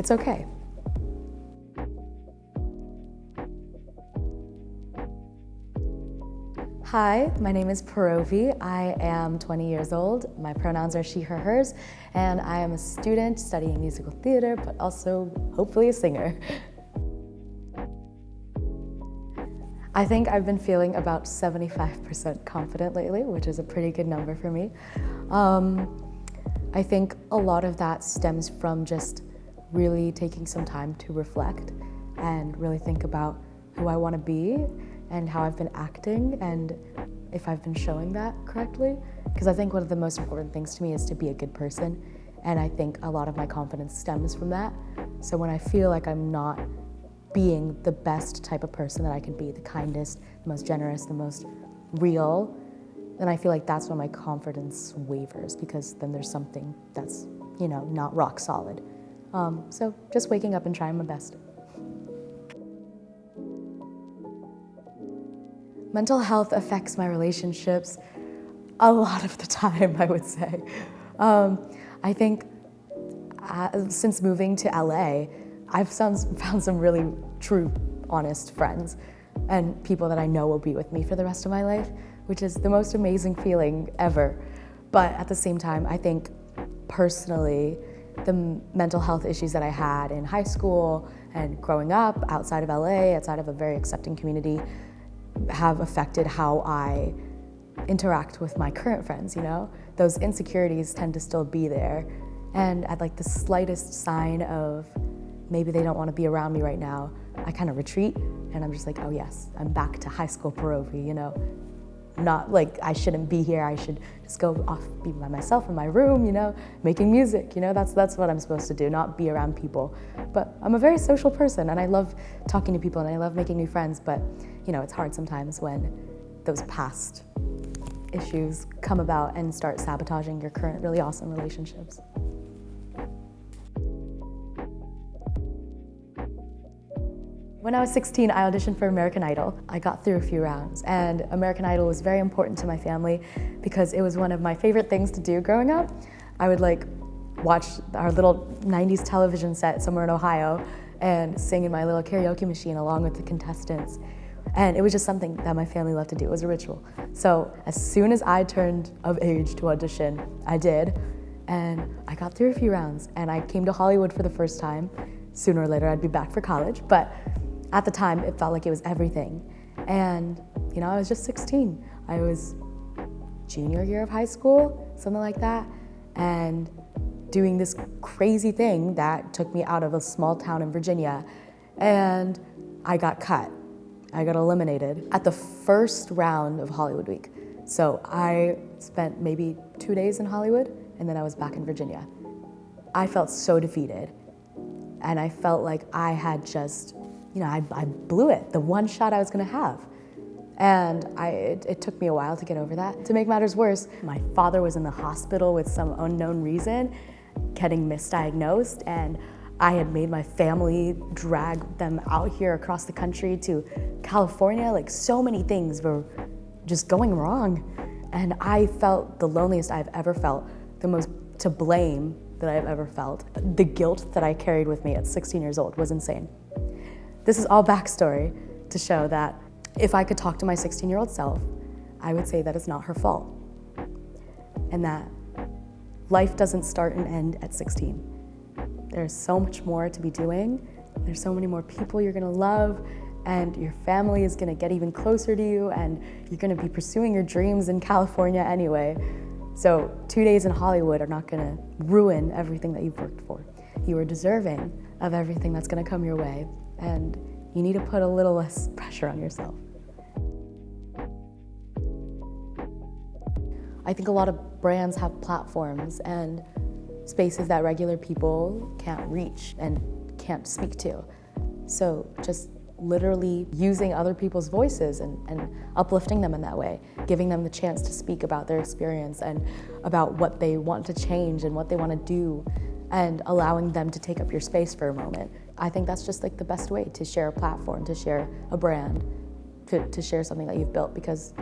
It's okay. Hi, my name is Paravi. I am 20 years old. My pronouns are she, her, hers, and I am a student studying musical theater, but also hopefully a singer. I think I've been feeling about 75% confident lately, which is a pretty good number for me. I think a lot of that stems from just really taking some time to reflect and really think about who I want to be and how I've been acting and if I've been showing that correctly. Because I think one of the most important things to me is to be a good person, and I think a lot of my confidence stems from that. So when I feel like I'm not being the best type of person that I can be, the kindest, the most generous, the most real, then I feel like that's when my confidence wavers, because then there's something that's, not rock solid. So just waking up and trying my best. Mental health affects my relationships a lot of the time, I would say. I think since moving to LA, I've found some really true, honest friends and people that I know will be with me for the rest of my life, which is the most amazing feeling ever. But at the same time, I think personally, the mental health issues that I had in high school and growing up outside of LA, outside of a very accepting community, have affected how I interact with my current friends, Those insecurities tend to still be there. And at like the slightest sign of maybe they don't want to be around me right now, I kind of retreat and I'm just like, oh yes, I'm back to high school Paravi, Not like I shouldn't be here, I should just go off, be by myself in my room, making music, that's what I'm supposed to do, not be around people. But I'm a very social person and I love talking to people and I love making new friends, but it's hard sometimes when those past issues come about and start sabotaging your current really awesome relationships. When I was 16, I auditioned for American Idol. I got through a few rounds, and American Idol was very important to my family because it was one of my favorite things to do growing up. I would watch our little 90s television set somewhere in Ohio and sing in my little karaoke machine along with the contestants. And it was just something that my family loved to do. It was a ritual. So as soon as I turned of age to audition, I did, and I got through a few rounds, and I came to Hollywood for the first time. Sooner or later, I'd be back for college, but at the time, it felt like it was everything. And, I was just 16. I was junior year of high school, something like that, and doing this crazy thing that took me out of a small town in Virginia, and I got cut. I got eliminated at the first round of Hollywood Week. So I spent maybe 2 days in Hollywood, and then I was back in Virginia. I felt so defeated, and I felt like I had just, I blew it, the one shot I was gonna have. And it took me a while to get over that. To make matters worse, my father was in the hospital with some unknown reason, getting misdiagnosed, and I had made my family drag them out here across the country to California. So many things were just going wrong. And I felt the loneliest I've ever felt, the most to blame that I've ever felt. The guilt that I carried with me at 16 years old was insane. This is all backstory to show that if I could talk to my 16-year-old self, I would say that it's not her fault. And that life doesn't start and end at 16. There's so much more to be doing. There's so many more people you're gonna love, and your family is gonna get even closer to you, and you're gonna be pursuing your dreams in California anyway. So 2 days in Hollywood are not gonna ruin everything that you've worked for. You are deserving of everything that's gonna come your way, and you need to put a little less pressure on yourself. I think a lot of brands have platforms and spaces that regular people can't reach and can't speak to. So just literally using other people's voices and uplifting them in that way, giving them the chance to speak about their experience and about what they want to change and what they want to do, and allowing them to take up your space for a moment. I think that's just the best way to share a platform, to share a brand, to share something that you've built, because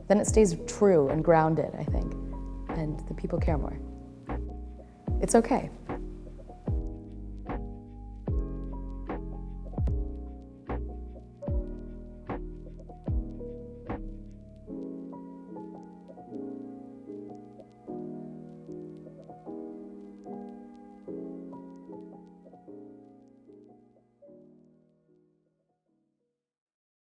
then it stays true and grounded, I think, and the people care more. It's okay.